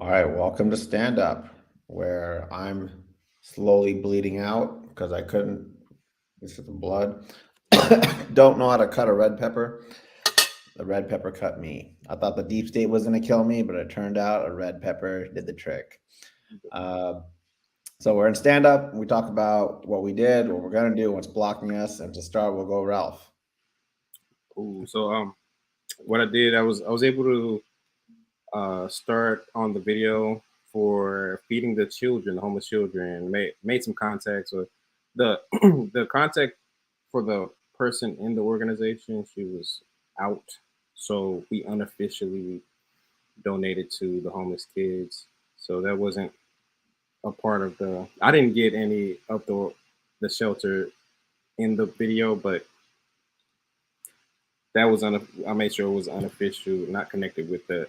All right, welcome to Stand Up, where I'm slowly bleeding out because I couldn't. This is the blood. Don't know how to cut a red pepper. The red pepper cut me. I thought the deep state was going to kill me, but it turned out a red pepper did the trick. Uh, so we're in Stand Up. We talk about what we did, what we're going to do, what's blocking us, and to start, we'll go Ralph. Ooh, what I did, I was able to start on the video for feeding the children, the homeless children. Made some contacts with the the contact for the person in the organization. She was out, so we unofficially donated to the homeless kids. So that wasn't a part of the. I didn't get any of the shelter in the video, but that was I made sure it was unofficial, not connected with the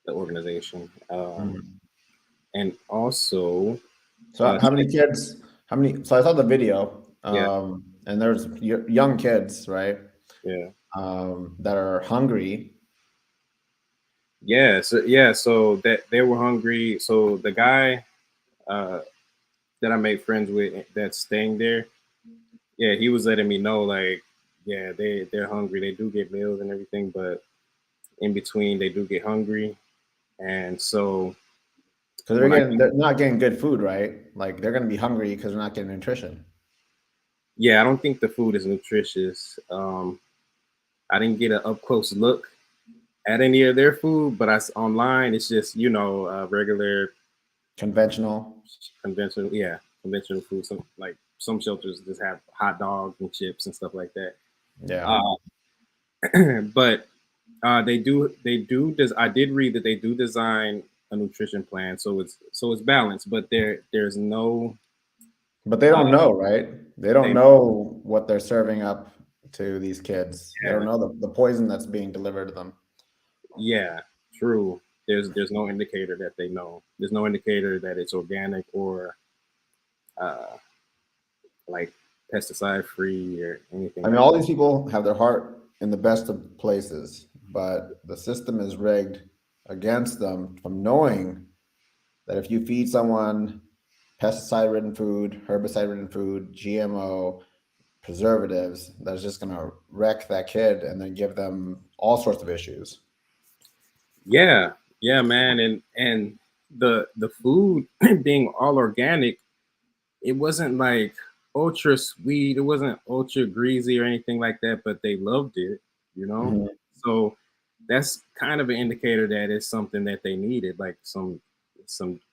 organization. And also, So, how many kids? How many? So, I saw the video, yeah, and there's young kids, right? yeah, That are hungry. so that they were hungry. So the guy uh, that I made friends with that's staying there, yeah, he was letting me know like, yeah, they're hungry. They do get meals and everything, but in between they do get hungry, and so Because when I they're not getting good food, right? Like they're gonna be hungry because they're not getting nutrition. yeah, I don't think the food is nutritious. I didn't get an up close look at any of their food, but online it's just regular Conventional. conventional, yeah, conventional food. Some shelters just have hot dogs and chips and stuff like that. Yeah. Uh, but I did read that they do design a nutrition plan, so it's balanced, but there's no But they uh, don't know, right? They don't they know what they're serving up to these kids. They don't yeah, know the poison that's being delivered to them. yeah, true. There's no indicator that they know. There's no indicator that it's organic or uh, like pesticide free or anything I mean, like all that. these people have their heart in the best of places, but the system is rigged against them from knowing that if you feed someone pesticide ridden food, herbicide ridden food, GMO, preservatives, that's just going to wreck that kid and then give them all sorts of issues. Yeah, yeah, man, and the food being all organic, it wasn't like ultra sweet, it wasn't ultra greasy or anything like that, but they loved it, you know. Mhm. So that's kind of an indicator that it's something that they needed, like some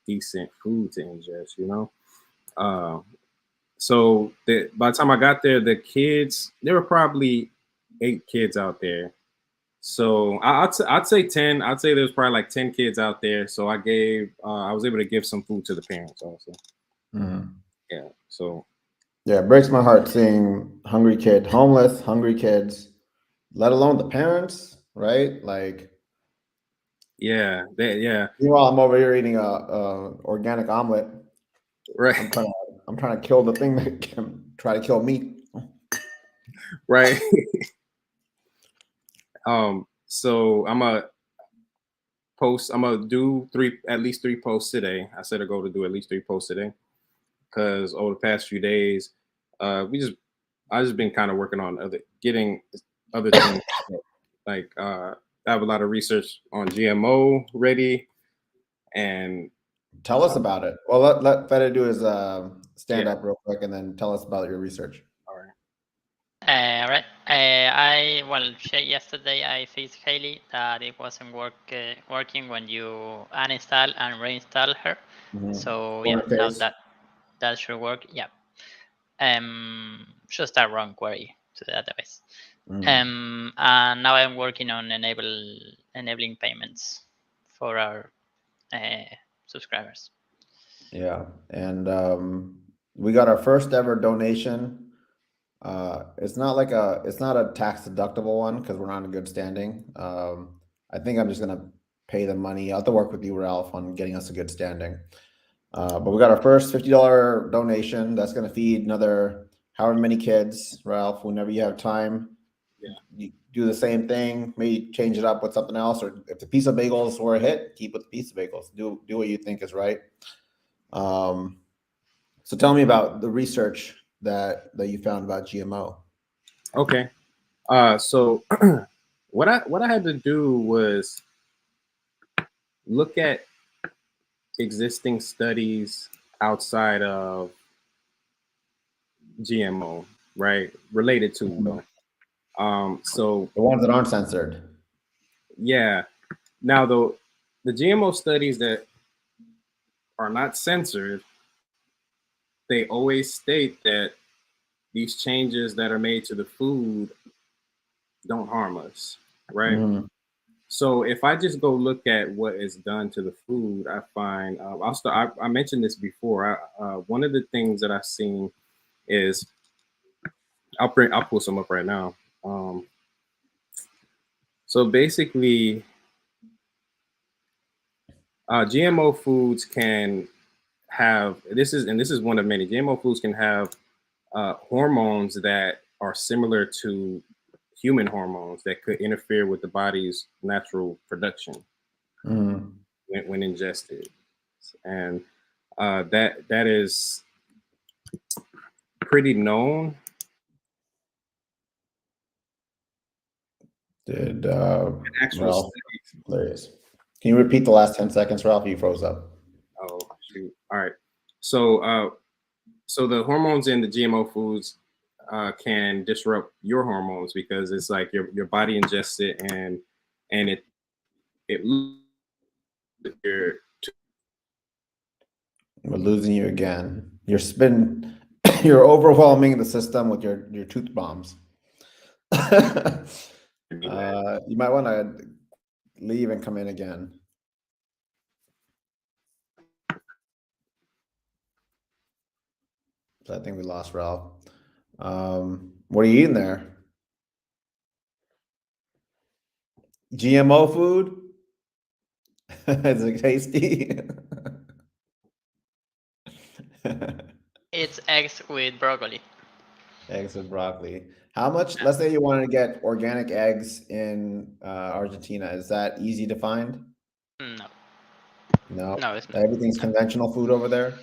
decent food to ingest, you know. Uh, by the time I got there, the kids there were probably 8 kids out there, so I'd say 10. I'd say there's probably like 10 kids out there. So I was able to give some food to the parents also. Mhm. Yeah. So Yeah, it breaks my heart seeing homeless, hungry kids, let alone the parents, right? Like, yeah, meanwhile, I'm over here eating a organic omelet. right, I'm trying to kill the thing that can try to kill me. right. So I'm gonna do at least three posts today. I set a goal to do at least 3 posts today because over the past few days, we just I just been kind of working on getting other things like I have a lot of research on GMO ready and Tell us about it. Well, let Feta do his stand yeah. up real quick, and then tell us about your research. All right. Right. I well, yesterday I faced Haley that it wasn't working when you uninstall and reinstall her. Mhm. So yeah, Corner now face. that should work. Yeah. Just a wrong query to the database. Mhm. And now I'm working on enabling payments for our uh, subscribers. Yeah, and we got our first ever donation. It's not a tax deductible one because we're not in good standing. I think I'm just gonna pay the money. I'll have to work with you, Ralph, on getting us a good standing. But we got our first $50 donation. That's gonna feed another however many kids, Ralph. Whenever you have time, Yeah. do the same thing, maybe change it up with something else, or if the pizza bagels were a hit, keep with the pizza bagels. Do what you think is right. So tell me about the research that you found about GMO. Okay. So what I had to do was look at existing studies outside of GMO, right? Related to though. So The ones that aren't censored. yeah. Now the GMO studies that are not censored, they always state that these changes that are made to the food don't harm us, right? Mm. So if I just go look at what is done to the food, I find I'll start. I mentioned this before. One of the things that I've seen is I'll pull some up right now. So basically, GMO foods can have this is one of many. GMO foods can have hormones that are similar to human hormones that could interfere with the body's natural production Mm. when ingested, and that is pretty known. Did Actual Ralph? studies. There he is. Can you repeat the last 10 seconds, Ralph? You froze up. Oh shoot! All right. So the hormones in the GMO foods can disrupt your hormones because it's like your body ingests it and it your We're losing you again. You're spin. You're overwhelming the system with your tooth bombs. You might want to leave and come in again. So I think we lost Ralph. What are you eating there? GMO food? Is it tasty? It's eggs with broccoli. Eggs with broccoli. How much? Let's say you wanted to get organic eggs in Argentina. Is that easy to find? No, No. no, it's not. Everything's No. conventional food over there.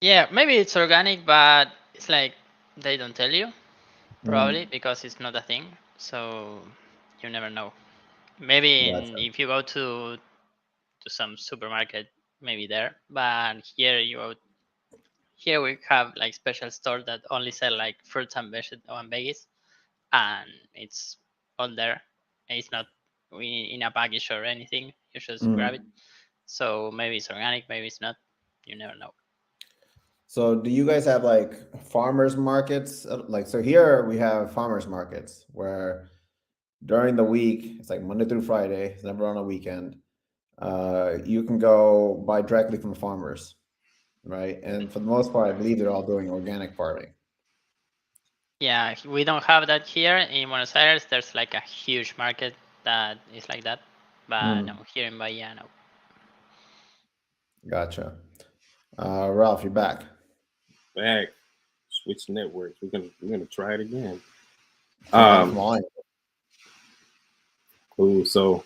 Yeah, maybe it's organic, but it's like they don't tell you probably Mm, because it's not a thing. So you never know. Maybe gotcha. if you go to some supermarket, maybe there. But here we have like special stores that only sell like fruits and veggies, and it's all there. It's not in a package or anything. You just grab it. Mm. So maybe it's organic, maybe it's not. You never know. So do you guys have like farmers markets? Like, so here we have farmers markets where during the week, it's like Monday through Friday, it's never on a weekend. You can go buy directly from farmers, right? And for the most part, I believe they're all doing organic farming. Yeah, we don't have that here in Buenos Aires. There's like a huge market that is like that, but no, Mm, here in Bahia, no. gotcha. Ralph, you're back. back switch networks. We're gonna try it again. Turn off volume. Cool. So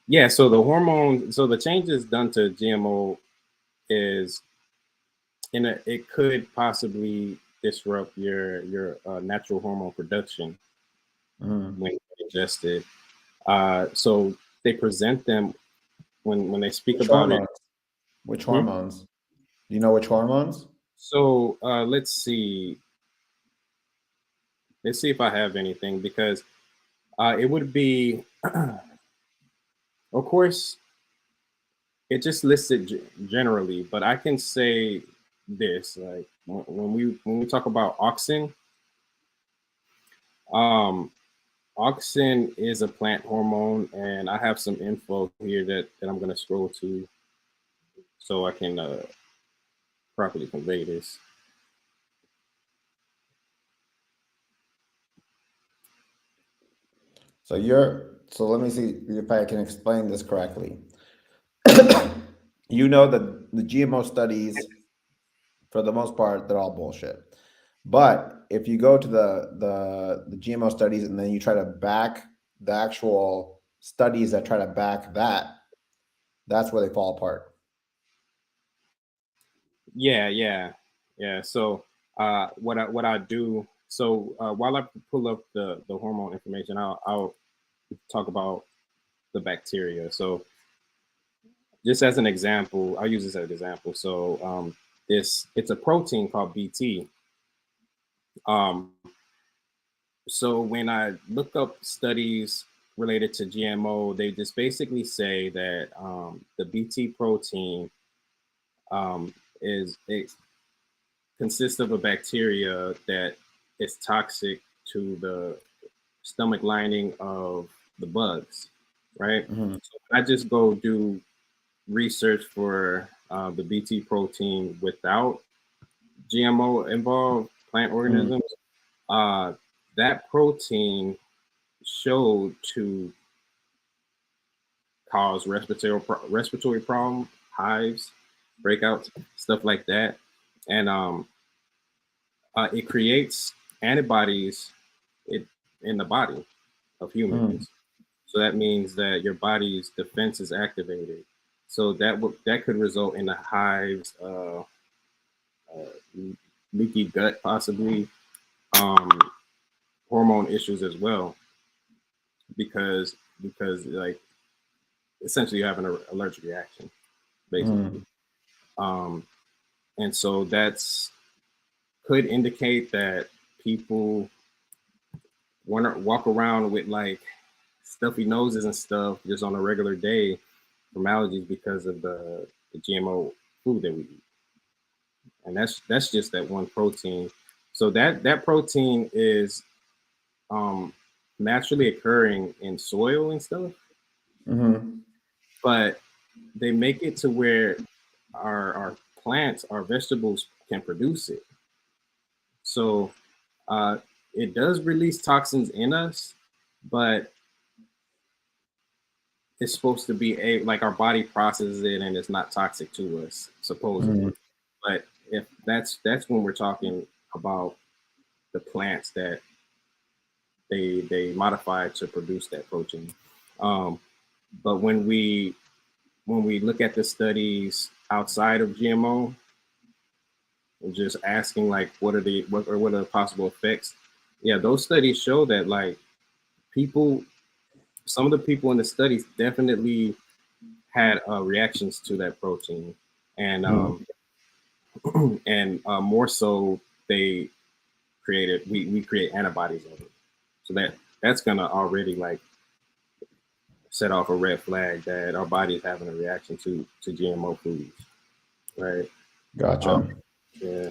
yeah, so the hormone, so the changes done to GMO is it could possibly disrupt your natural hormone production Mm. when ingested. So they present them when they speak Which about it. hormones? Which Hmm? hormones? Do you know which hormones? So let's see. Let's see if I have anything because it would be, of course, it just lists it generally, but I can say this like when we talk about auxin, um, auxin is a plant hormone, and I have some info here that I'm going to scroll to so I can properly convey this. So let me see if I can explain this correctly. You know that the GMO studies, for the most part, they're all bullshit. But if you go to the GMO studies and then you try to back the actual studies that try to back that, that's where they fall apart. Yeah. So what I do, so while I pull up the hormone information, I'll talk about the bacteria. So just as an example, I'll use this as an example. So it's a protein called BT. Um, so when I look up studies related to GMO, they just basically say that the BT protein um, is it consists of a bacteria that is toxic to the stomach lining of the bugs, right? Mm-hmm. So I just go do research for the BT protein without GMO involved plant Mm-hmm. organisms. Uh, that protein showed to cause respiratory problem, hives, breakouts, stuff like that, and it creates antibodies it, in the body of Mm-hmm. humans. So that means that your body's defense is activated. So that could result in the hives, leaky gut, possibly um, hormone issues as well, because like essentially you have an allergic reaction, basically. Mm-hmm. Um, and so that's could indicate that people want to walk around with like stuffy noses and stuff just on a regular day from allergies because of the GMO food that we eat. And that's just that one protein. So that protein is um, naturally occurring in soil and stuff, Mm-hmm. but they make it to where our plants, our vegetables can produce it. So uh, it does release toxins in us, but it's supposed to be like our body processes it and it's not toxic to us Mm-hmm. supposedly. But if that's when we're talking about the plants that they modify to produce that protein. Um, but when we look at the studies outside of GMO, and just asking like what are the possible effects? Yeah, those studies show that like people, some of the people in the studies definitely had reactions to that protein, and and more so they we create antibodies of it. So that's gonna already like set off a red flag that our body is having a reaction to GMO foods, right? Um, Gotcha. yeah.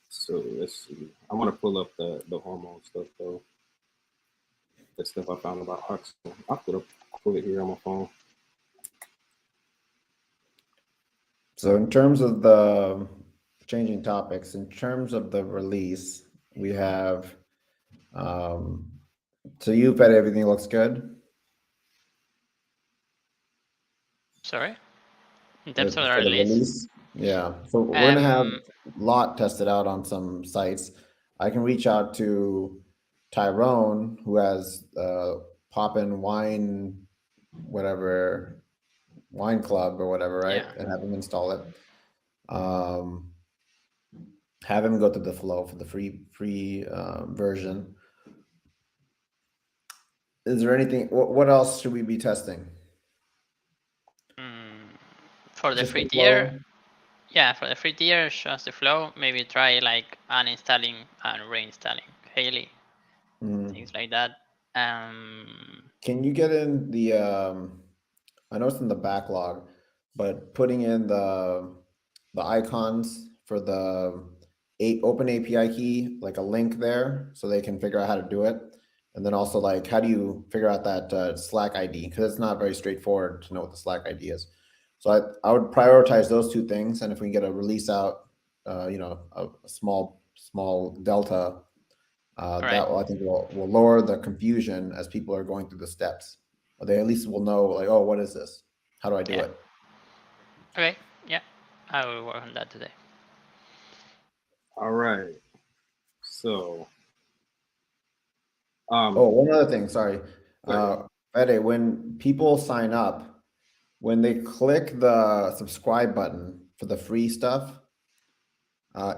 So let's see. I want to pull up the hormone stuff though. The stuff I found about oxygen. I'll pull it here on my phone. So in terms of the changing topics, in terms of the release, we have um, so you fed everything looks good. Sorry, in terms of the For the release. release. Yeah. So we're gonna have Um, lot tested out on some sites. I can reach out to Tyrone, who has Poppin' Wine, whatever wine club or whatever, right? yeah. And have him install it. Um, have him go through the flow for the free version. Is there anything? What else should we be testing? Mm, for the Just free the tier, flow. yeah, for the free tier, just the flow. Maybe try like uninstalling and reinstalling Haley, Mhm. things like that. Um, Can you get in the? I know it's in the backlog, but putting in the icons for the open API key, like a link there, so they can figure out how to do it, and then also like how do you figure out that Slack ID, because it's not very straightforward to know what the Slack ID is. So I would prioritize those two things, and if we can get a release out, a small delta, all right. that will, I think will lower the confusion as people are going through the steps. Or they at least will know like, oh, what is this? How do I do Yeah. it? Okay. Yeah. I will work on that today. All right. So, Oh, one other thing, sorry. right. Fede, when people sign up, when they click the subscribe button for the free stuff,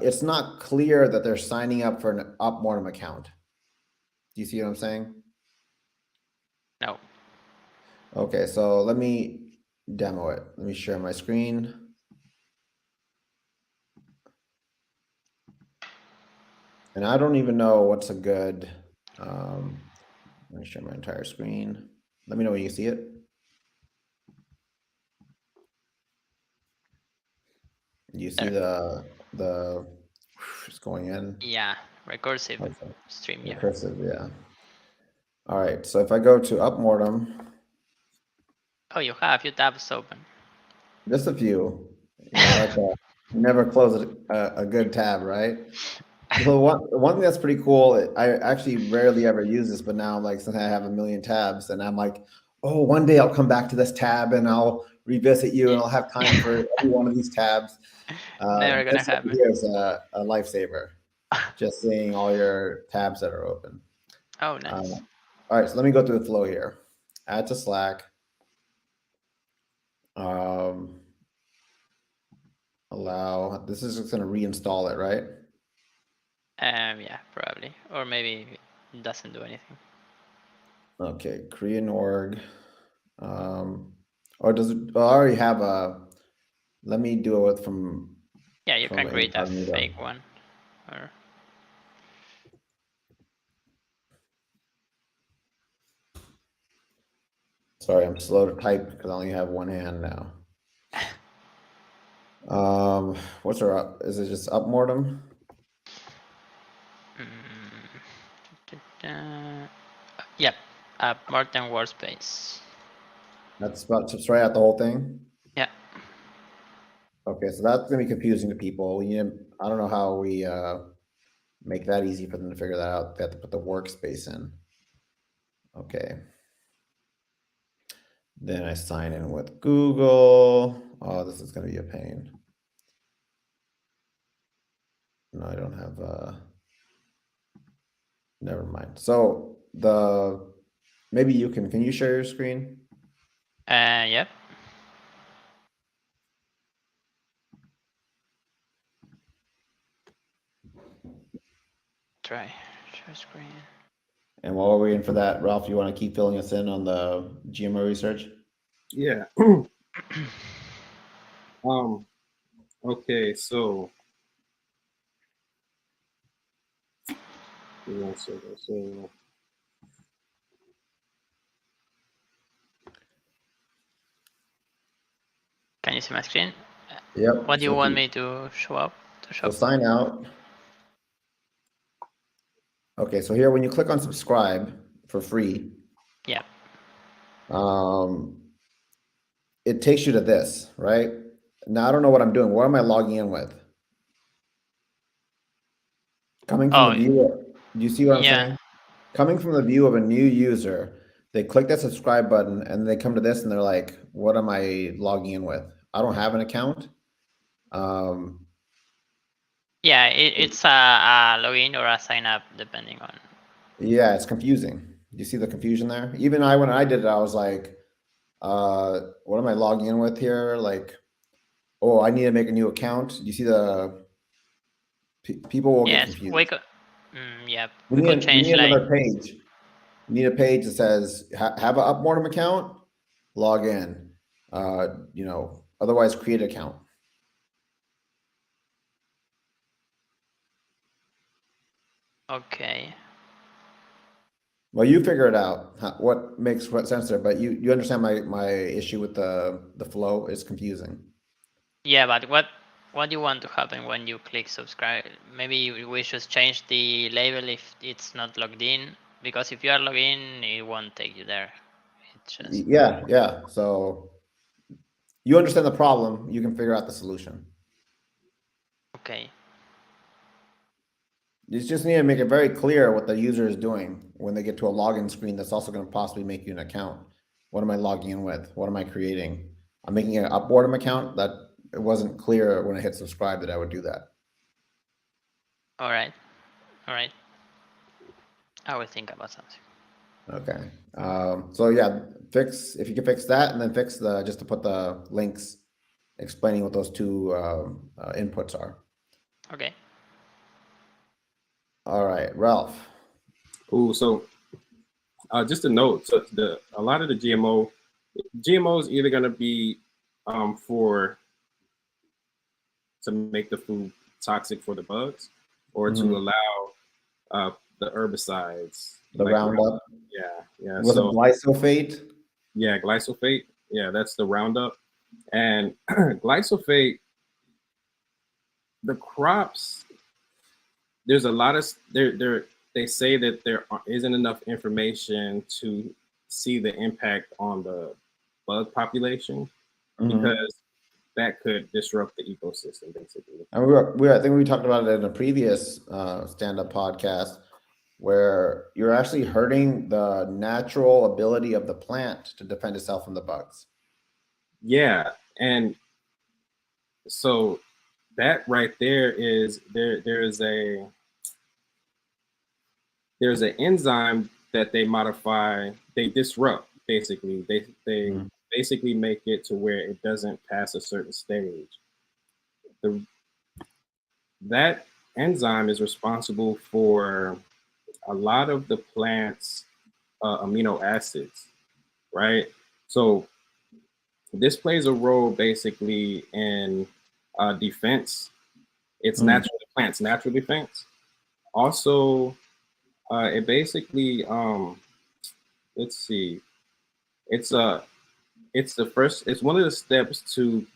it's not clear that they're signing up for an UpMortem account. Do you see what I'm saying? No. Okay, so let me demo it. Let me share my screen. And I don't even know what's a good, let me share my entire screen. Let me know when you see it. You see the it's going in. Yeah, recursive Okay. stream here. Recursive, yeah. All right, so if I go to UpMortem, Oh, you have a few tabs open. just a few, like never close a good tab, right? So one thing that's pretty cool, I actually rarely ever use this, but now like since I have a million tabs, and I'm like, oh, one day I'll come back to this tab and I'll revisit you, and I'll have time for every one of these tabs. Never gonna This right happen. here is a lifesaver, just seeing all your tabs that are open. Oh, nice. All right, so let me go through the flow here. Add to Slack. Allow. This is just going to reinstall it, right? Yeah, probably, or maybe it doesn't do anything. Okay, create an org. Or does it? I already have a. Let me do it from. Yeah, you From can create a incognito. fake one, or Sorry, I'm slow to type because I only have one hand now. What's our up? Is it just UpMortem? yep, UpMortem workspace. That's about to try out the whole thing. Yeah. Okay, so that's gonna be confusing to people. I don't know how we make that easy for them to figure that out. They have to put the workspace in. Okay. Then I sign in with Google. Oh, this is gonna be a pain. No, I don't have never mind. So maybe can you share your screen? Yep. Try share screen. And while we're waiting for that, Ralph, you want to keep filling us in on the GMO research? Yeah. Okay, so one second. So Can you see my screen? Yep. What do you want me to show up? So sign out. Okay, so here when you click on subscribe for free, Yeah. it takes you to this, right? Now I don't know what I'm doing. What am I logging in with? Coming from the Oh, view, do you see what I'm yeah. saying? Coming from the view of a new user, they click that subscribe button and they come to this and they're like, what am I logging in with? I don't have an account. Yeah, it's a login or a sign up depending on. Yeah, it's confusing. You see the confusion there? Even when I did it, I was like, what am I logging in with here? Like, oh, I need to make a new account. You see people will get Yes, we confused. could. Yeah, we could You change need like. another page. You need a page that says have an UpMortem account, log in. Otherwise create an account. Okay. Well, you figure it out. What makes what sense there? But you understand my issue with the flow is confusing. Yeah, but what do you want to happen when you click subscribe? Maybe we should change the label if it's not logged in, because if you are logged in, it won't take you there. It's just Yeah. So you understand the problem. You can figure out the solution. okay. You just need to make it very clear what the user is doing when they get to a login screen that's also going to possibly make you an account. What am I logging in with? What am I creating? I'm making an UpMortem account. That it wasn't clear when I hit subscribe that I would do that. All right. All right. I will think about something. Okay. So yeah, if you can fix that, and then fix just to put the links explaining what those two inputs are. Okay. All right, Ralph. Ooh, so just a note, so a lot of the GMOs either going to be for to make the food toxic for the bugs, or to allow the herbicides, The like Roundup. yeah. Was it So glyphosate? yeah, glyphosate. Yeah, that's the Roundup, and glyphosate. The crops, there's a lot of there. They say that there isn't enough information to see the impact on the bug population, because that could disrupt the ecosystem, basically. And I think we talked about it in a previous stand-up podcast, where you're actually hurting the natural ability of the plant to defend itself from the bugs. Yeah, and so that right there is there's an enzyme that they modify, they disrupt, basically. They basically make it to where it doesn't pass a certain stage. That enzyme is responsible for a lot of the plant's amino acids, right? So this plays a role basically in defense. It's natural, the plant's natural defense. Also, it basically let's see, it's it's one of the steps to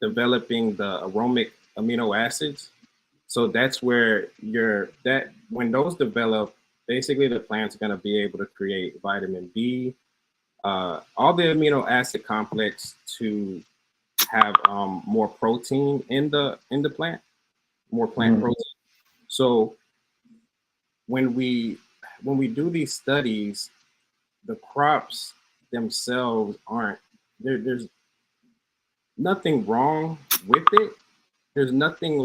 developing the aromatic amino acids. So that's where when those develop, basically the plant's going to be able to create vitamin B, all the amino acid complex to have more protein in the plant, more plant protein. So when we do these studies, the crops themselves aren't there's nothing wrong with it. There's nothing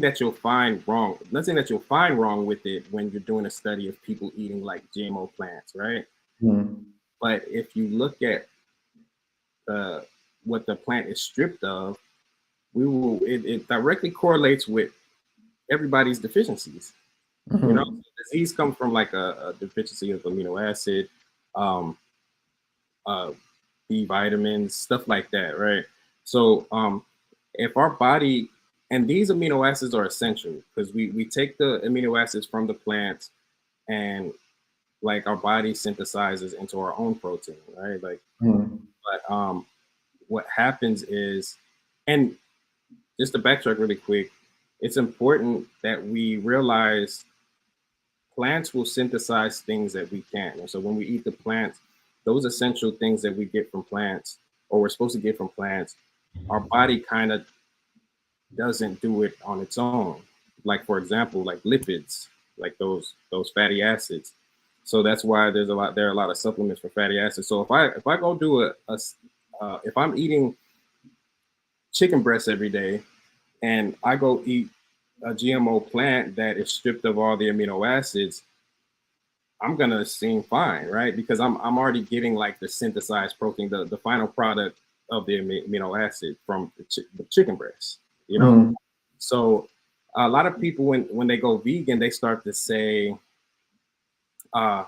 that you'll find wrong. Nothing that you'll find wrong with it when you're doing a study of people eating like GMO plants, right? But if you look at what the plant is stripped of, it directly correlates with everybody's deficiencies. You know, disease comes from like a deficiency of amino acid, um, B vitamins, stuff like that, right? So if our body, and these amino acids are essential because we take the amino acids from the plants, and like our body synthesizes into our own protein, right? Like, but what happens is, and just to backtrack really quick, it's important that we realize plants will synthesize things that we can't. And so when we eat the plants, those essential things that we get from plants, or we're supposed to get from plants, our body kind of doesn't do it on its own. Like, for example, like lipids, like those fatty acids. So that's why there are a lot of supplements for fatty acids. So if I go do if I'm eating chicken breast every day, and I go eat a GMO plant that is stripped of all the amino acids, I'm gonna seem fine, right? Because I'm already getting like the synthesized protein, the final product of the amino acid from the chicken breast, you know. So a lot of people, when they go vegan, they start to say, "Oh,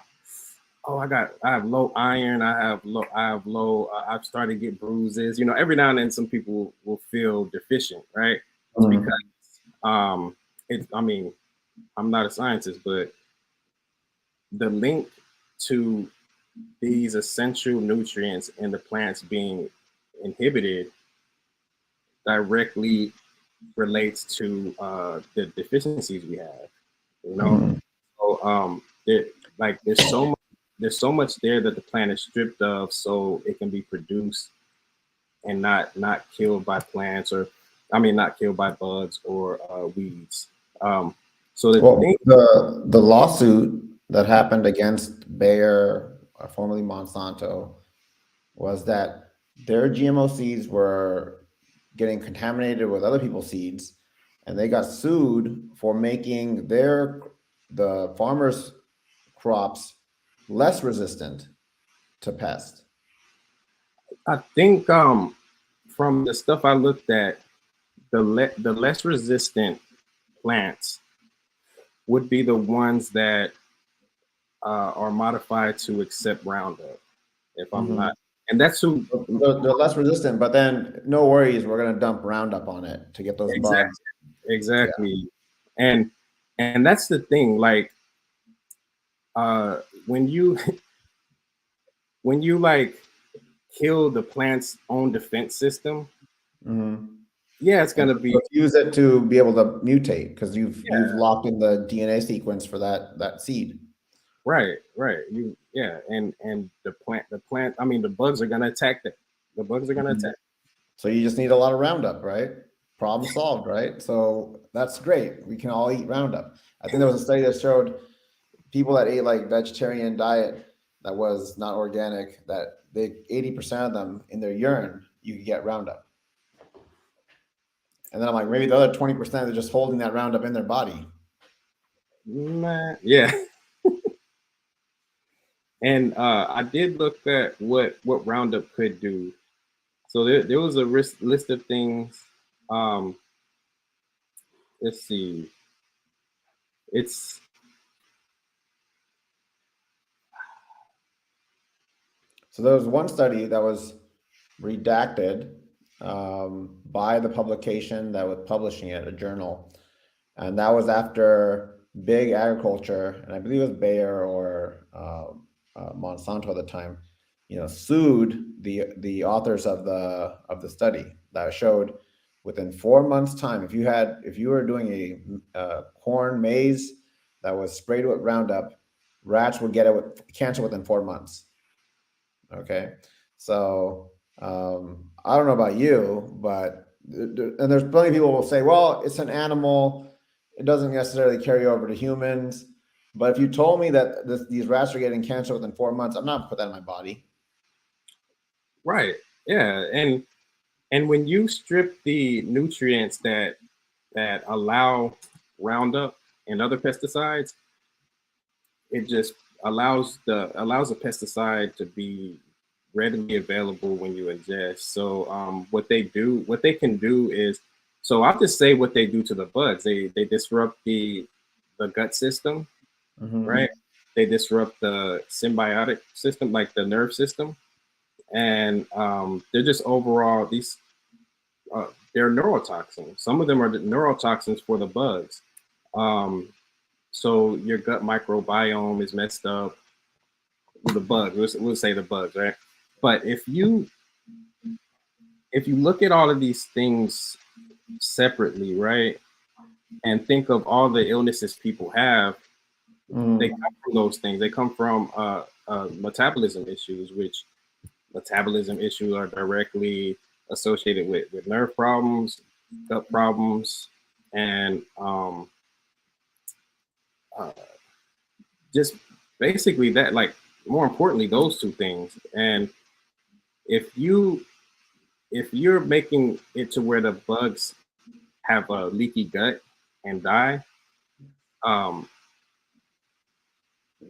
I have low iron, I've started to get bruises." You know, every now and then, some people will feel deficient, right? It's because I mean, I'm not a scientist, but the link to these essential nutrients in the plants being inhibited directly relates to the deficiencies we have. You know, so there's so much there that the plant is stripped of, so it can be produced and not killed by plants, or not killed by bugs or weeds. So the lawsuit that happened against Bayer, formerly Monsanto, was that their GMO seeds were getting contaminated with other people's seeds, and they got sued for making the farmers' crops less resistant to pest. I think from the stuff I looked at, the less resistant plants would be the ones that are modified to accept Roundup, if I'm not. And that's who They're less resistant, but then no worries, we're going to dump Roundup on it to get those bugs. exactly. And that's the thing. Like when you when you like kill the plant's own defense system, yeah, it's gonna be use it to be able to mutate because you've locked in the DNA sequence for that seed. Right. And the plant. I mean, the bugs are gonna attack that. The bugs are gonna attack. So you just need a lot of Roundup, right? Problem solved, right? So that's great. We can all eat Roundup. I think there was a study that showed people that ate like vegetarian diet that was not organic, that 80% of them in their urine, you could get Roundup. And then I'm like, maybe the other 20% are just holding that Roundup in their body. Yeah. And I did look at what Roundup could do. So there was a list of things. Let's see. So there was one study that was redacted by the publication that was publishing it, a journal. And that was after big agriculture, and I believe it was Bayer or Monsanto at the time, sued the authors of the study that showed within 4 months' time, if you were doing a corn maize that was sprayed with Roundup, rats would get it with cancer within 4 months. Okay, so I don't know about you, but and there's plenty of people who will say, well, it's an animal, it doesn't necessarily carry over to humans. But if you told me that these rats are getting cancer within 4 months, I'm not gonna put that in my body. Right. Yeah. And when you strip the nutrients that allow Roundup and other pesticides, it just allows a pesticide to be readily available when you ingest. So what they can do is, so I'll just say what they do to the bugs. They disrupt the gut system, right? They disrupt the symbiotic system, like the nerve system, and they're just overall they're neurotoxins. Some of them are the neurotoxins for the bugs. So your gut microbiome is messed up. The bugs, we'll say the bugs, right? But if you look at all of these things separately, right, and think of all the illnesses people have, they come from those things. They come from metabolism issues, which metabolism issues are directly associated with nerve problems, gut problems, and just basically that, like, more importantly, those two things. And if you're making it to where the bugs have a leaky gut and die,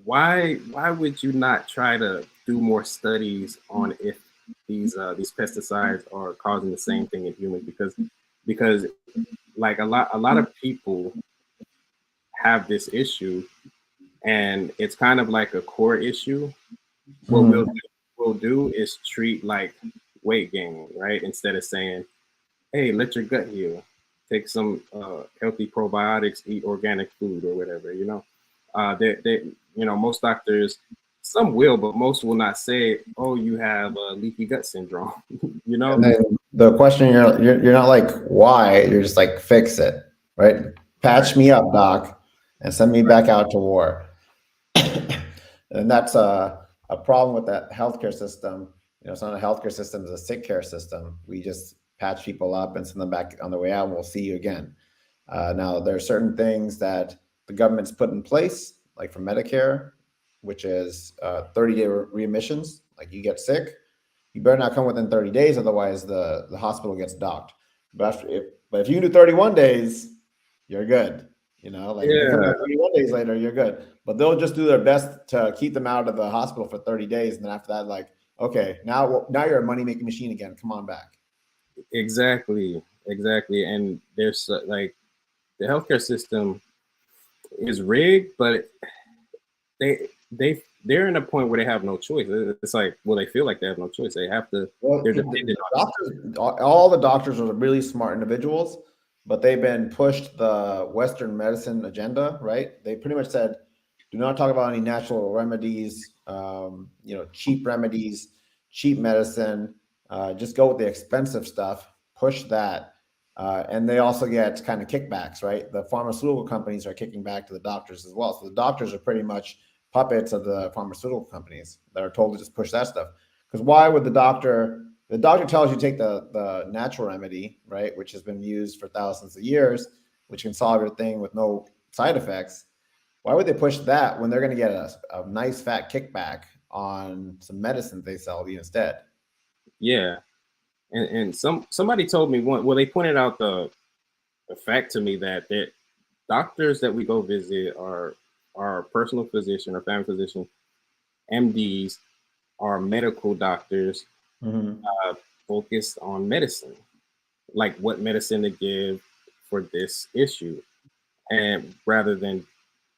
why would you not try to do more studies on if these pesticides are causing the same thing in humans? Because like a lot of people have this issue, and it's kind of like a core issue. What we'll do is treat like weight gain, right? Instead of saying, hey, let your gut heal, take some healthy probiotics, eat organic food or whatever, most doctors, some will, but most will not say, oh, you have a leaky gut syndrome. And then the question, you're not like, why? You're just like, fix it, right? Patch me up, doc, and send me back out to war. And that's a problem with that healthcare system. It's not a healthcare system, it's a sick care system. We just patch people up and send them back on the way out, and we'll see you again. Now, there are certain things that the government's put in place, like for Medicare, which is 30-day readmissions. Like, you get sick, you better not come within 30 days, otherwise the hospital gets docked. But if you can do 31 days, you're good. You know, like if you come Yeah, back 31 days later, you're good. But they'll just do their best to keep them out of the hospital for 30 days. And then after that, like, okay, now you're a money making machine again. Come on back. exactly, exactly. And there's like the healthcare system is rigged, but they're in a point where they have no choice. It's like, well, they feel like they have no choice. They have to. Well, They're the dependent on doctors, all the doctors are really smart individuals, but they've been pushed the Western medicine agenda, right? They pretty much said, do not talk about any natural remedies, cheap remedies, cheap medicine. Just go with the expensive stuff. Push that, and they also get kind of kickbacks, right? The pharmaceutical companies are kicking back to the doctors as well. So the doctors are pretty much puppets of the pharmaceutical companies that are told to just push that stuff. Because why would the doctor tells you to take the natural remedy, right, which has been used for thousands of years, which can solve your thing with no side effects. Why would they push that when they're going to get a nice fat kickback on some medicine they sell you instead? Yeah, and somebody told me one. Well, they pointed out the fact to me that doctors that we go visit are our personal physician or family physician, MDs, are medical doctors Mm-hmm. focused on medicine, like what medicine to give for this issue, and rather than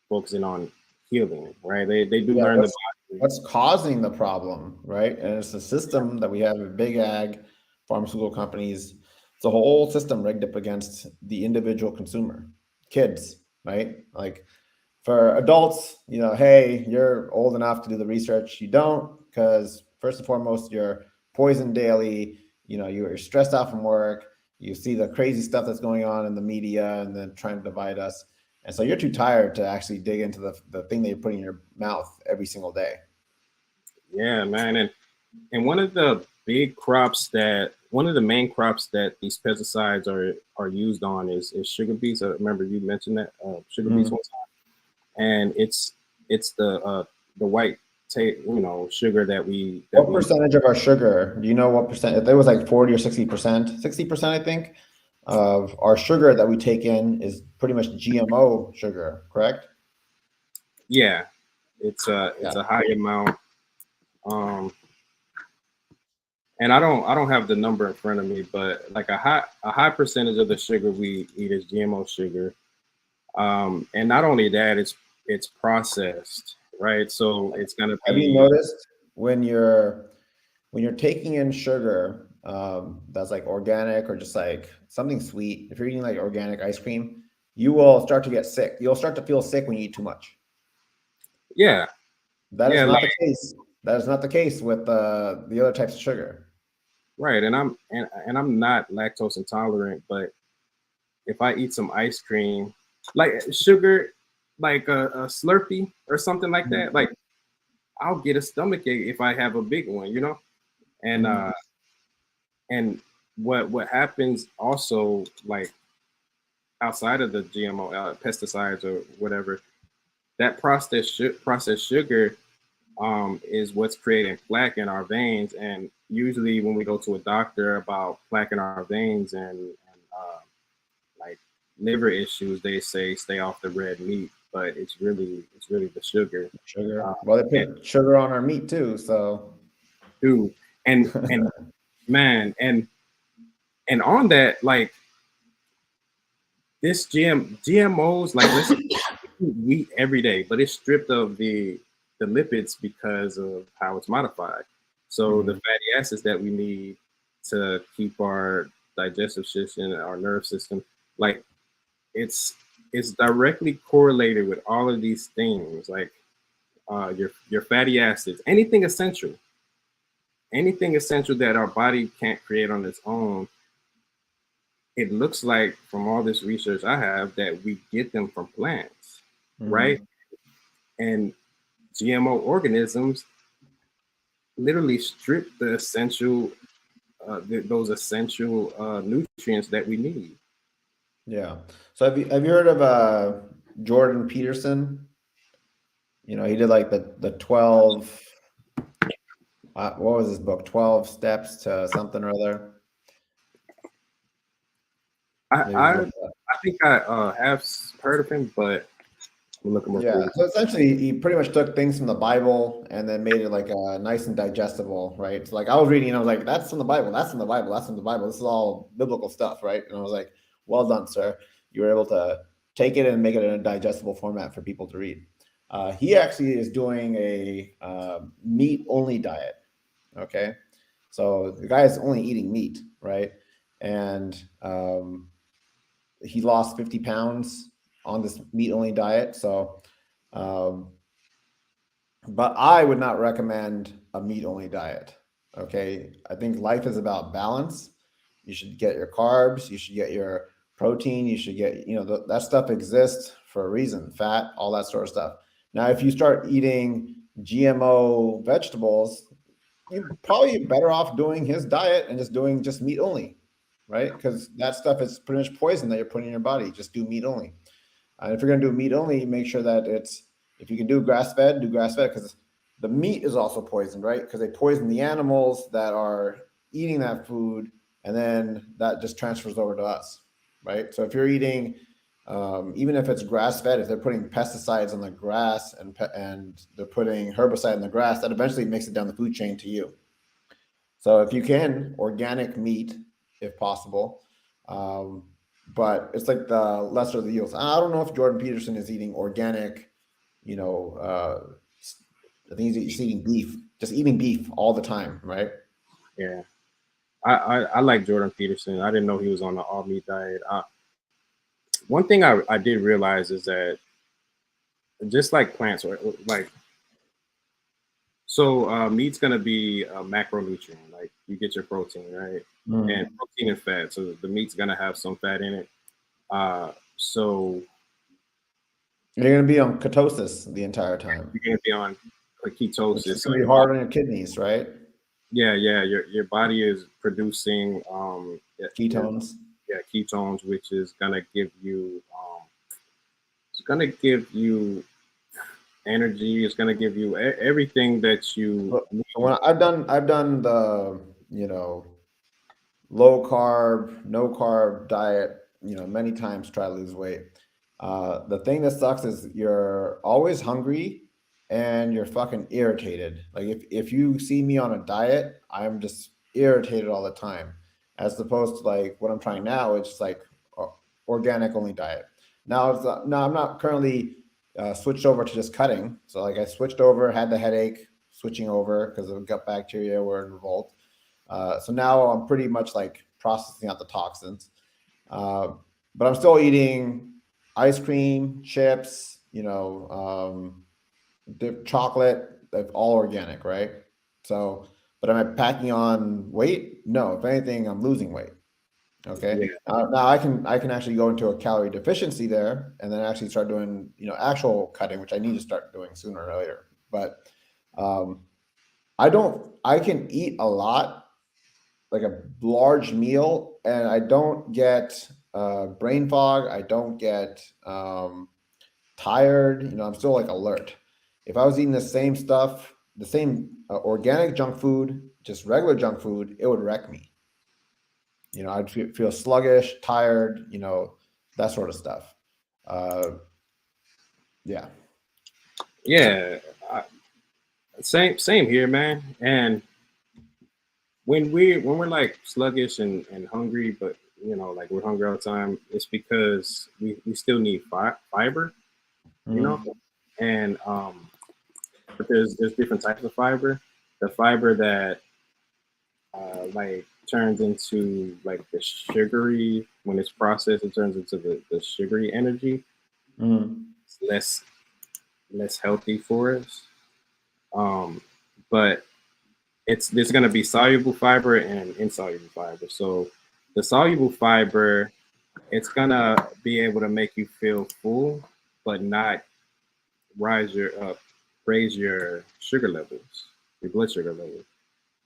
focusing on healing, right? They do Yeah, learn the body. what's causing the problem, right? And it's the system that we have with big ag, pharmaceutical companies. It's a whole system rigged up against the individual consumer, kids, right? Like for adults, hey, you're old enough to do the research. You don't, because first and foremost, you're poisoned daily. You're stressed out from work. You see the crazy stuff that's going on in the media and then trying to divide us. And so you're too tired to actually dig into the thing that you put in your mouth every single day. Yeah, man, and one of the main crops that these pesticides are used on is sugar beets. I remember you mentioned that sugar beets one time, and it's the white sugar What percentage of our sugar? Do you know what percent? If it was like 40 or 60%, 60%, I think, of our sugar that we take in is pretty much GMO sugar, correct? Yeah, it's a high amount. And I don't have the number in front of me, but like a high percentage of the sugar we eat is GMO sugar. And not only that, it's processed, right? So it's gonna Have you be. noticed when you're taking in sugar that's like organic or just like something sweet, if you're eating like organic ice cream, you will start to get sick. You'll start to feel sick when you eat too much. Yeah, That is yeah, not like the case. That is not the case with the other types of sugar. right. And I'm not lactose intolerant, but if I eat some ice cream, like sugar, like a Slurpee or something like that, like I'll get a stomach ache if I have a big one. And Mhm. and what happens also, like outside of the GMO pesticides or whatever, that processed sugar is what's creating plaque in our veins. And usually, when we go to a doctor about plaque in our veins and like liver issues, they say stay off the red meat, but it's really the sugar. Sugar. Uh, Well, they and put sugar on our meat too, so dude, and man, and on that, like this GMOs, like let's eat wheat every day, but it's stripped of the lipids because of how it's modified. So the Mhm. fatty acids that we need to keep our digestive system, our nerve system, like it's it's directly correlated with all of these things, like your fatty acids, anything essential that our body can't create on its own. It looks like from all this research I have that we get them from plants, right? Mhm. And GMO organisms literally strip the essential, those essential nutrients that we need. Yeah. So have you heard of Jordan Peterson? He did like the 12 what was his book? 12 steps to something or other. I, Maybe I look that. think I have heard of him, but I'm looking more. Yeah, so essentially, he pretty much took things from the Bible and then made it like nice and digestible, right? So like I was reading and I was like, "That's from the Bible. That's from the Bible. That's from the Bible. This is all biblical stuff, right?" And I was like, "Well done, sir. You were able to take it and make it in a digestible format for people to read." He actually is doing a meat-only diet. Okay, so the guy is only eating meat, right? And he lost 50 pounds on this meat-only diet. So um, but I would not recommend a meat only diet. Okay. I think life is about balance. You should get your carbs, you should get your protein, you should get, that stuff exists for a reason, fat, all that sort of stuff. Now, if you start eating GMO vegetables, you're probably better off doing his diet and just doing just meat only, right? Because that stuff is pretty much poison that you're putting in your body. Just do meat only. And if you're going to do meat only, make sure that if you can do grass fed, because the meat is also poisoned, right? Because they poison the animals that are eating that food, and then that just transfers over to us, right? So if you're eating, even if it's grass fed, if they're putting pesticides on the grass and they're putting herbicide in the grass, that eventually makes it down the food chain to you. So if you can, organic meat, if possible. But it's like the lesser of the evils. I don't know if Jordan Peterson is eating organic, I think he's eating beef, just eating beef all the time, right? Yeah, I like Jordan Peterson. I didn't know he was on the all meat diet. One thing I did realize is that just like plants, or like meat's gonna be a macronutrient. Like you get your protein, right? And protein and fat. So the meat's gonna have some fat in it. So You're going to be on ketosis the entire time. you're gonna be on ketosis. It's going to be hard on your kidneys, right? Yeah. Your body is producing Ketones. Ketones, which is gonna give you energy. It's gonna give you everything that you need. When I've done the low carb, no carb diet, many times to try to lose weight. The thing that sucks is you're always hungry and you're fucking irritated. Like if you see me on a diet, I'm just irritated all the time. As opposed to like what I'm trying now, it's just like organic only diet. Now I'm not currently switched over to just cutting. So like I switched over, had the headache, switching over because of gut bacteria were in revolt. So now I'm pretty much like processing out the toxins. But I'm still eating ice cream, chips, chocolate, all organic, right? So, but am I packing on weight? No, if anything, I'm losing weight. Okay. Yeah. Now I can actually go into a calorie deficiency there, and then actually start doing actual cutting, which I need to start doing sooner or later. But I can eat a lot, like a large meal, and I don't get brain fog. I don't get tired. I'm still like alert. If I was eating the same stuff, the same organic junk food, just regular junk food, it would wreck me. I'd feel sluggish, tired, that sort of stuff. Yeah. Yeah. Same here, man. And when we're like sluggish and hungry, but like we're hungry all the time, it's because we still need fiber, and but there's different types of fiber. The fiber that like turns into like the sugary, when it's processed, it turns into the sugary energy. It's less healthy for us. But there's going to be soluble fiber and insoluble fiber. So the soluble fiber, it's going to be able to make you feel full, but not raise your sugar levels, your blood sugar levels.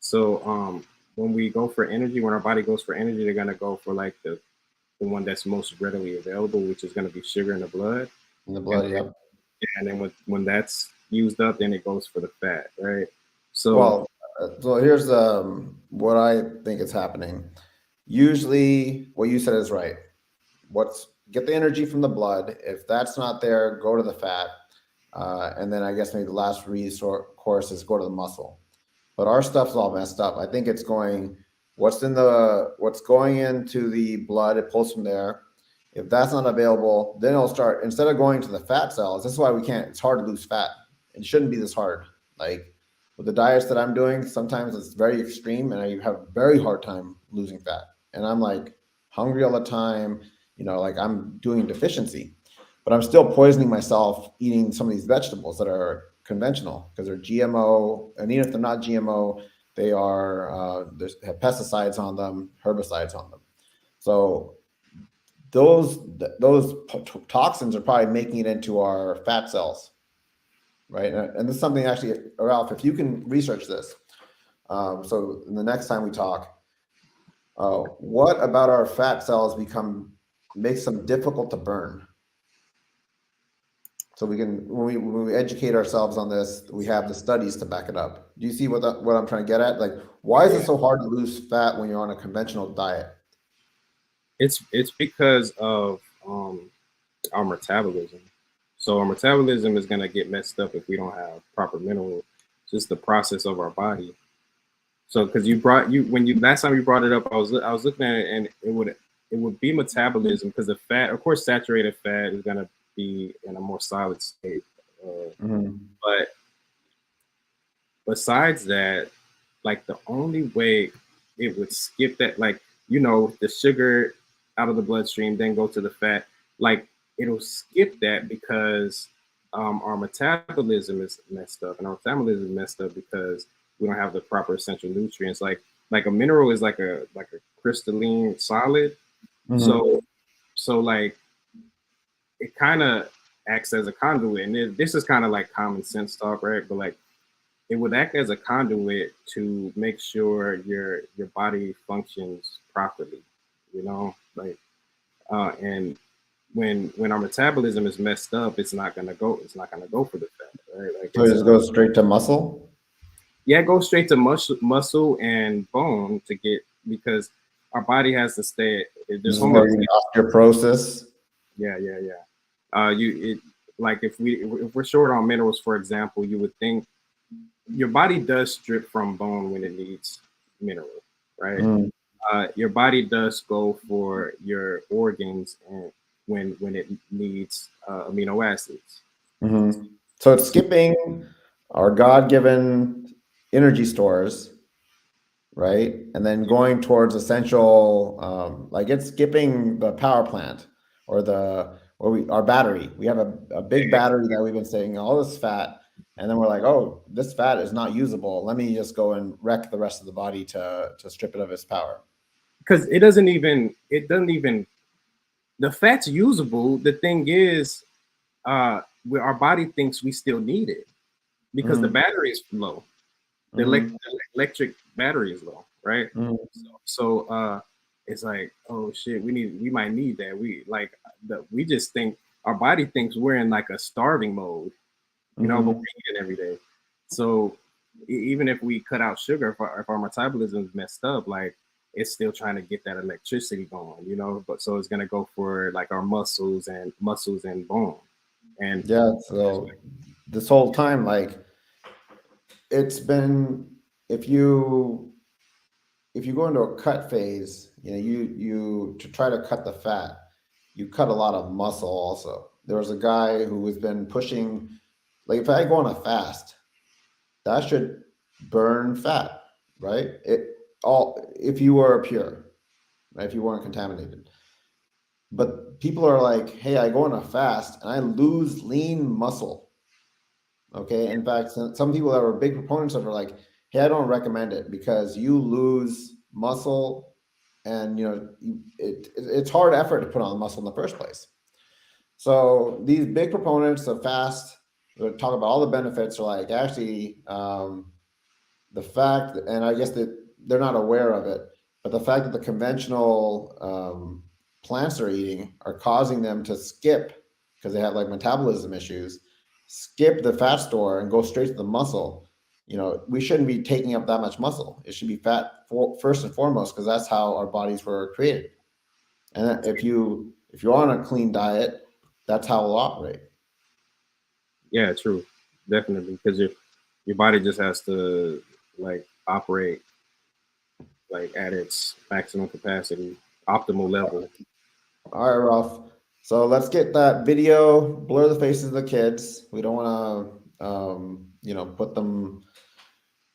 So when we go for energy, when our body goes for energy, they're going to go for like the one that's most readily available, which is going to be sugar in the blood. In the blood, yeah. And then when that's used up, then it goes for the fat, right? So here's what I think is happening. Usually, what you said is right. get the energy from the blood. If that's not there, go to the fat. And then I guess maybe the last recourse is go to the muscle. But our stuff's all messed up. I think it's going, what's going into the blood, it pulls from there. If that's not available, then it'll start, instead of going to the fat cells, this is why it's hard to lose fat. It shouldn't be this hard. Like with the diets that I'm doing, sometimes it's very extreme and I have a very hard time losing fat. And I'm like hungry all the time, like I'm doing deficiency, but I'm still poisoning myself eating some of these vegetables that are conventional because they're GMO. And even if they're not GMO, they are, they have pesticides on them, herbicides on them. So those toxins are probably making it into our fat cells, right? And this is something actually, Ralph, if you can research this. So the next time we talk, what about our fat cells makes them difficult to burn? So we can, when we educate ourselves on this, we have the studies to back it up. Do you see what I'm trying to get at? Like, why is it so hard to lose fat when you're on a conventional diet? It's because of our metabolism. So our metabolism is gonna get messed up if we don't have proper minerals. Just the process of our body. So because when you last time you brought it up, I was looking at it and it would be metabolism because the fat, of course, saturated fat is gonna be in a more solid state. But besides that, like the only way it would skip that, like, the sugar out of the bloodstream, then go to the fat, like it'll skip that because our metabolism is messed up, and our metabolism is messed up because we don't have the proper essential nutrients. Like a mineral is like a crystalline solid. So like it kind of acts as a conduit, and this is kind of like common sense talk, right? But like it would act as a conduit to make sure your body functions properly, like and when our metabolism is messed up, it's not gonna go for the fat, right? Like so it just goes straight to muscle. Yeah, it goes straight to muscle and bone because our body has to stay. There's osteoporosis. Yeah. Like if we're short on minerals, for example, you would think your body does strip from bone when it needs mineral, right? Your body does go for your organs and when it needs amino acids. So it's skipping our God-given energy stores, right? And then going towards essential, like it's skipping the power plant or our battery. We have a big battery that we've been saying all this fat, and then we're like, oh, this fat is not usable. Let me just go and wreck the rest of the body to strip it of its power. Because it doesn't even the fat's usable. The thing is, where our body thinks we still need it because the battery is low. The electric battery is low, right? So it's like, oh shit, we might need that. We just think our body thinks we're in like a starving mode, but we eat it every day. So even if we cut out sugar, if our metabolism is messed up, like it's still trying to get that electricity going, but so it's gonna go for like our muscles and bone. And yeah, so this whole time, like it's been, if you go into a cut phase, you to try to cut the fat, you cut a lot of muscle also. There was a guy who has been pushing, like if I go on a fast, that should burn fat, right? If you were pure, right? If you weren't contaminated. But people are like, hey, I go on a fast and I lose lean muscle. Okay. In fact, some people that were big proponents of it are like, hey, I don't recommend it because you lose muscle and it's hard effort to put on muscle in the first place. So these big proponents of fast that talk about all the benefits are like, actually, the fact, and I guess that they're not aware of it, but the fact that the conventional plants they're eating are causing them to skip, because they have like metabolism issues, skip the fat store and go straight to the muscle. We shouldn't be taking up that much muscle. It should be fat first and foremost, because that's how our bodies were created. And if you if you're on a clean diet, that's how we'll operate. Yeah, true, definitely, because your body just has to like operate like at its maximum capacity, optimal level. All right, Ralph. So let's get that video, blur the faces of the kids. We don't want to, put them.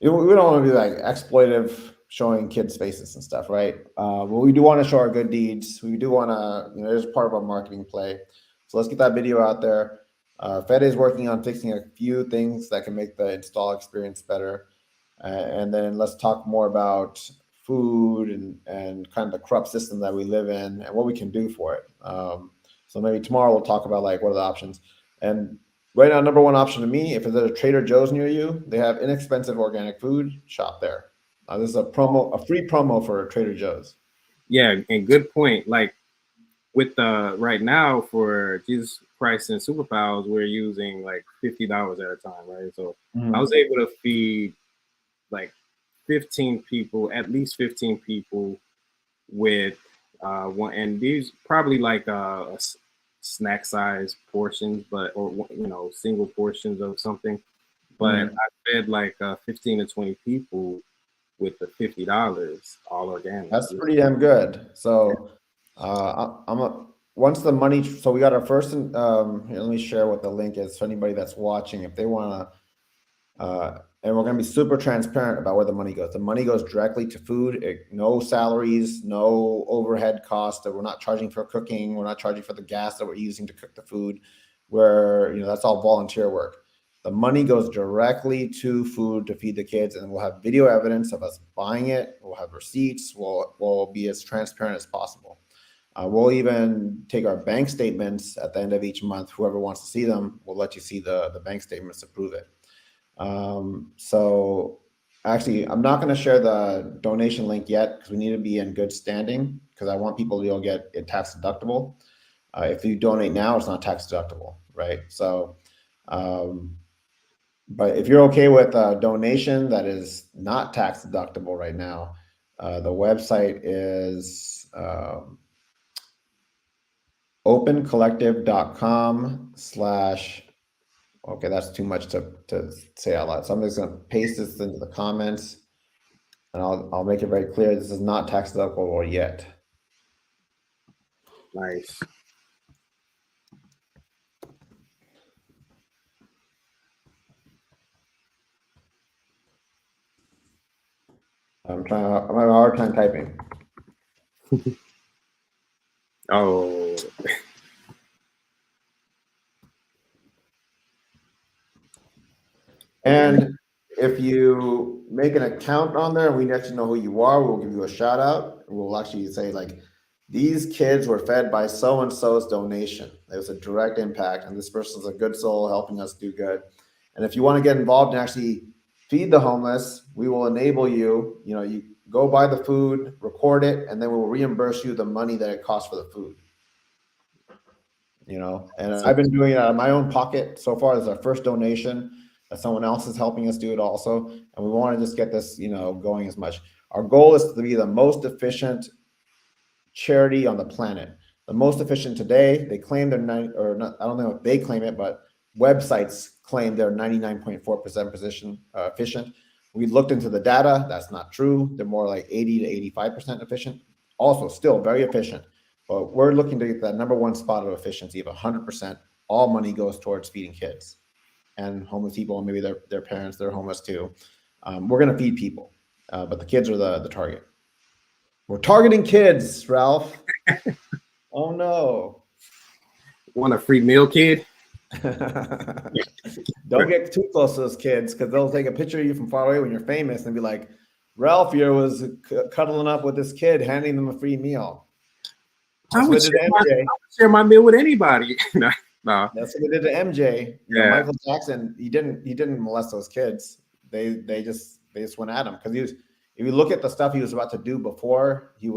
We don't want to be like exploitive, showing kids' faces and stuff, right? But we do want to show our good deeds. We do want to, there's part of our marketing play. So let's get that video out there. Fed is working on fixing a few things that can make the install experience better. And then let's talk more about food and kind of the corrupt system that we live in and what we can do for it. So maybe tomorrow we'll talk about like what are the options. And right now, number one option to me, if there's a Trader Joe's near you, they have inexpensive organic food. Shop there. This is a free promo for Trader Joe's. Yeah, and good point. Like with the right now for Jesus Christ and Superpowers, we're using like $50 at a time, right? So I was able to feed like 15 people, at least 15 people with one, and these probably like snack size portions, but or single portions of something. But I fed like 15 to 20 people with the $50 all organic. That's pretty damn good. So once the money, so we got our first. Here, let me share what the link is for anybody that's watching. If they want to, and we're going to be super transparent about where the money goes. The money goes directly to food. No salaries, no overhead costs that we're not charging for cooking. We're not charging for the gas that we're using to cook the food. Where that's all volunteer work. The money goes directly to food to feed the kids, and we'll have video evidence of us buying it. We'll have receipts. We'll be as transparent as possible. We'll even take our bank statements at the end of each month. Whoever wants to see them, we'll let you see the bank statements to prove it. So actually, I'm not going to share the donation link yet because we need to be in good standing because I want people to be able to get it tax deductible. If you donate now, it's not tax deductible, right? So, but if you're okay with a donation that is not tax deductible right now, the website is opencollective.com/ okay, that's too much to say out loud. So I'm just going to paste this into the comments, and I'll make it very clear. This is not tax deductible yet. Nice. I'm having a hard time typing. Oh. And if you make an account on there and we actually know who you are, we'll give you a shout out. We'll actually say like, these kids were fed by so-and-so's donation. It was a direct impact, and this person's a good soul helping us do good. And if you want to get involved and actually feed the homeless, we will enable you. You go buy the food, record it, and then we will reimburse you the money that it costs for the food. And I've been doing it out of my own pocket so far. This is our first donation. That someone else is helping us do it also, and we want to just get this, going as much. Our goal is to be the most efficient charity on the planet. The most efficient today. They claim they're not. I don't know if they claim it, but websites claim they're 99.4% efficient. We looked into the data. That's not true. They're more like 80 to 85% efficient. Also, still very efficient. But we're looking to get that number one spot of efficiency of 100%. All money goes towards feeding kids and homeless people, and maybe their parents, they're homeless too. We're going to feed people, but the kids are the target. We're targeting kids, Ralph. Oh, no. Want a free meal, kid? Don't get too close to those kids because they'll take a picture of you from far away when you're famous and be like, Ralph here was cuddling up with this kid, handing them a free meal. I would share my meal with anybody. No. That's what they did to MJ. Michael Jackson, he didn't molest those kids. They just went at him because if you look at the stuff he was about to do before he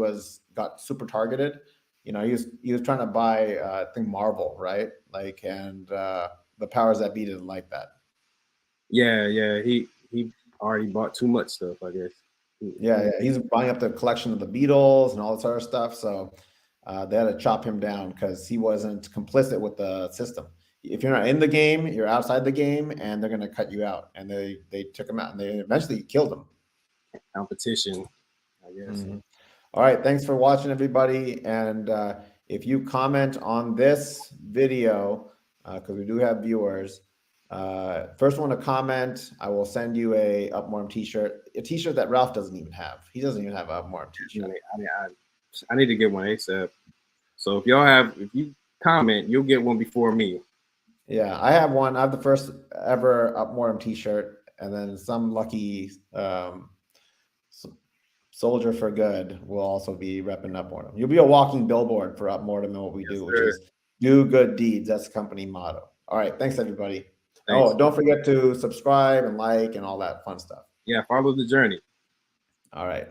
got super targeted, he was trying to buy I think Marvel, right? And the powers that be didn't like that. Yeah, he already bought too much stuff, I guess. Yeah, he's buying up the collection of the Beatles and all this other stuff. So they had to chop him down because he wasn't complicit with the system. If you're not in the game, you're outside the game, and they're going to cut you out. And they took him out, and they eventually killed him. Competition, I guess. All right, thanks for watching, everybody. And if you comment on this video, because we do have viewers, first one to comment, I will send you a UpMortem t-shirt, a t-shirt that Ralph doesn't even have. He doesn't even have a UpMortem t-shirt. I need to get one ASAP. So if you comment, you'll get one before me. Yeah, I have one. I have the first ever UpMortem t-shirt, and then some lucky soldier for good will also be repping UpMortem. You'll be a walking billboard for UpMortem and what we do, which is do good deeds. That's the company motto. All right, thanks everybody. Thanks. Oh, don't forget to subscribe and like and all that fun stuff. Yeah, follow the journey. All right.